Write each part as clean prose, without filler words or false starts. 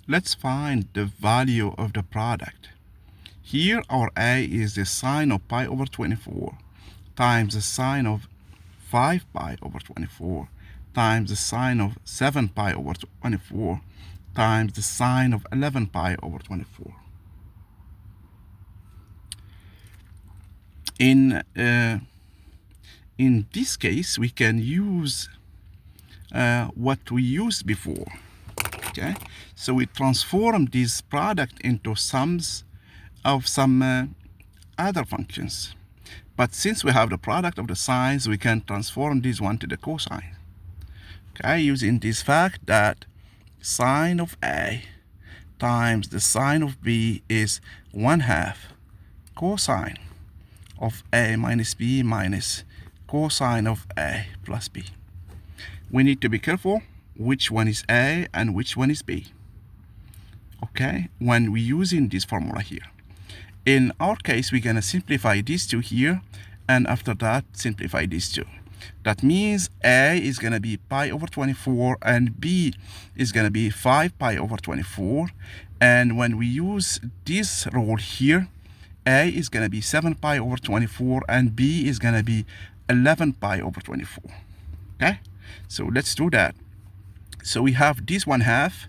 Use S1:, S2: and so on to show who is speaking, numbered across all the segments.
S1: let's find the value of the product. Here our A is the sine of pi over 24 times the sine of 5 pi over 24 times the sine of 7 pi over 24 times the sine of 11 pi over 24. In this case, we can use what we used before. Okay, so we transform this product into sums of some other functions. But since we have the product of the sines, we can transform this one to the cosine. Okay, using this fact that sine of A times the sine of B is 1/2 cosine of A minus B minus cosine of A plus B. We need to be careful which one is A and which one is B. Okay, when we're using this formula here. In our case, we're gonna simplify these two here, and after that, simplify these two. That means A is gonna be pi over 24, and B is gonna be 5 pi over 24. And when we use this rule here, A is gonna be 7 pi over 24, and B is gonna be 11 pi over 24. Okay, so let's do that. So we have this 1/2.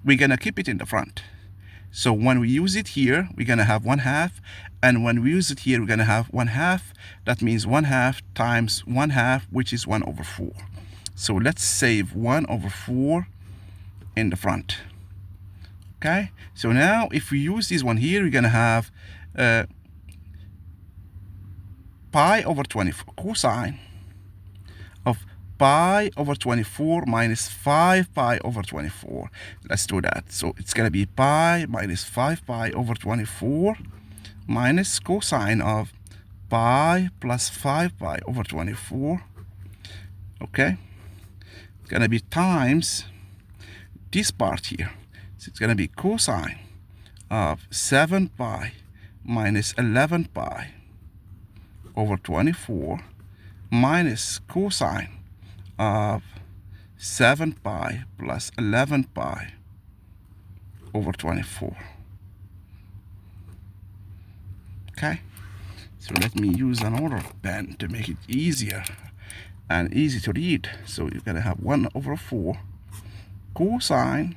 S1: We're gonna keep it in the front. So when we use it here, we're gonna have 1/2, and when we use it here, we're gonna have 1/2. That means 1/2 times 1/2, which is 1/4. So let's save 1/4 in the front. Okay, so now if we use this one here, we're gonna have pi over 24 cosine of pi over 24 minus 5 pi over 24. Let's do that. So it's going to be pi minus 5 pi over 24 minus cosine of pi plus 5 pi over 24. Okay, it's going to be times this part here. So it's going to be cosine of 7 pi minus 11 pi over 24 minus cosine of 7 pi plus 11 pi over 24. Okay, so let me use another pen to make it easier and easy to read. So you're gonna have 1/4 cosine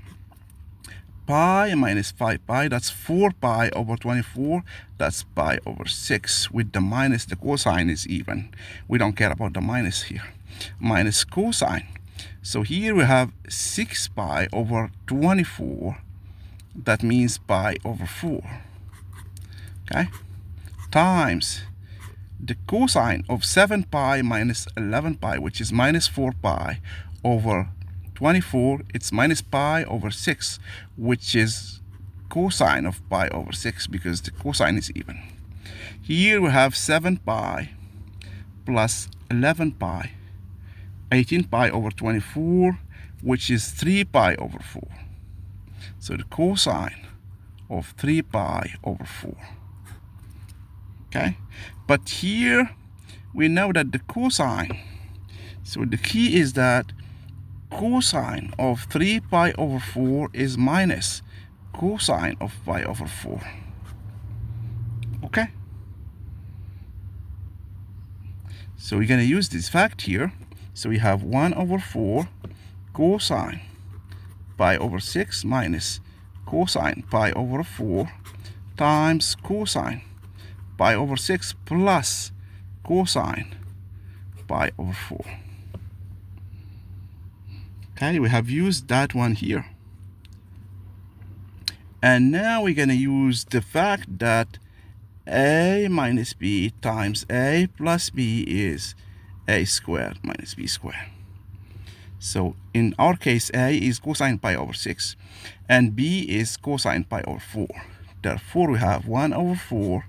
S1: pi minus 5 pi, that's 4 pi over 24, that's pi over 6. With the minus, the cosine is even. We don't care about the minus here. Minus cosine. So here we have 6 pi over 24. That means pi over 4. Okay? Times the cosine of 7 pi minus 11 pi, which is minus 4 pi over 24, it's minus pi over 6, which is cosine of pi over 6 because the cosine is even. Here we have 7 pi plus 11 pi, 18 pi over 24, which is 3 pi over 4. So the cosine of 3 pi over 4. Okay, but here we know that the cosine, so the key is that cosine of 3 pi over 4 is minus cosine of pi over 4. Okay, so we're going to use this fact here. So we have 1/4 cosine pi over 6 minus cosine pi over 4 times cosine pi over 6 plus cosine pi over 4. Okay, we have used that one here. And now we're going to use the fact that a minus b times a plus b is a squared minus b squared. So in our case, a is cosine pi over 6, and b is cosine pi over 4. Therefore, we have 1/4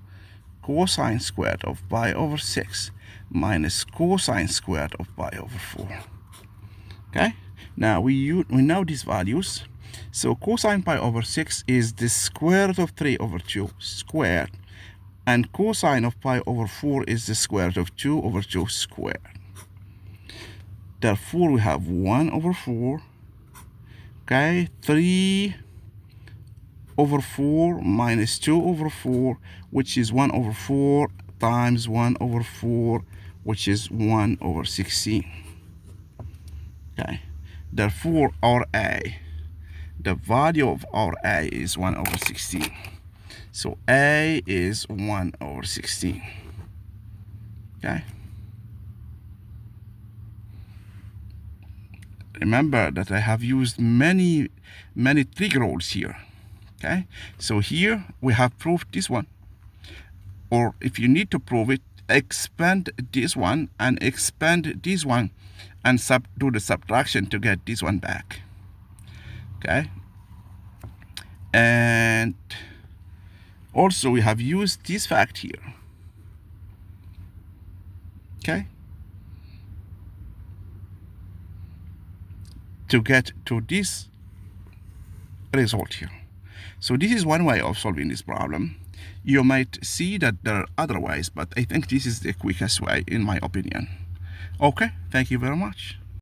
S1: cosine squared of pi over 6 minus cosine squared of pi over 4. Okay, now we know these values. So cosine pi over 6 is the square root of 3 over 2 squared, and cosine of pi over 4 is the square root of 2 over 2 squared. Therefore, we have 1/4 Okay, 3/4 minus 2/4, which is 1/4, times 1/4, which is 1/16. Okay, therefore our A, the value of our A is 1/16. So A is 1/16. Okay. Remember that I have used many trig rules here. Okay. So here we have proved this one. Or if you need to prove it, expand this one and expand this one and do the subtraction to get this one back. Okay. And also we have used this fact here. Okay. To get to this result here. So this is one way of solving this problem. You might see that there are other ways, but I think this is the quickest way in my opinion. Okay, thank you very much.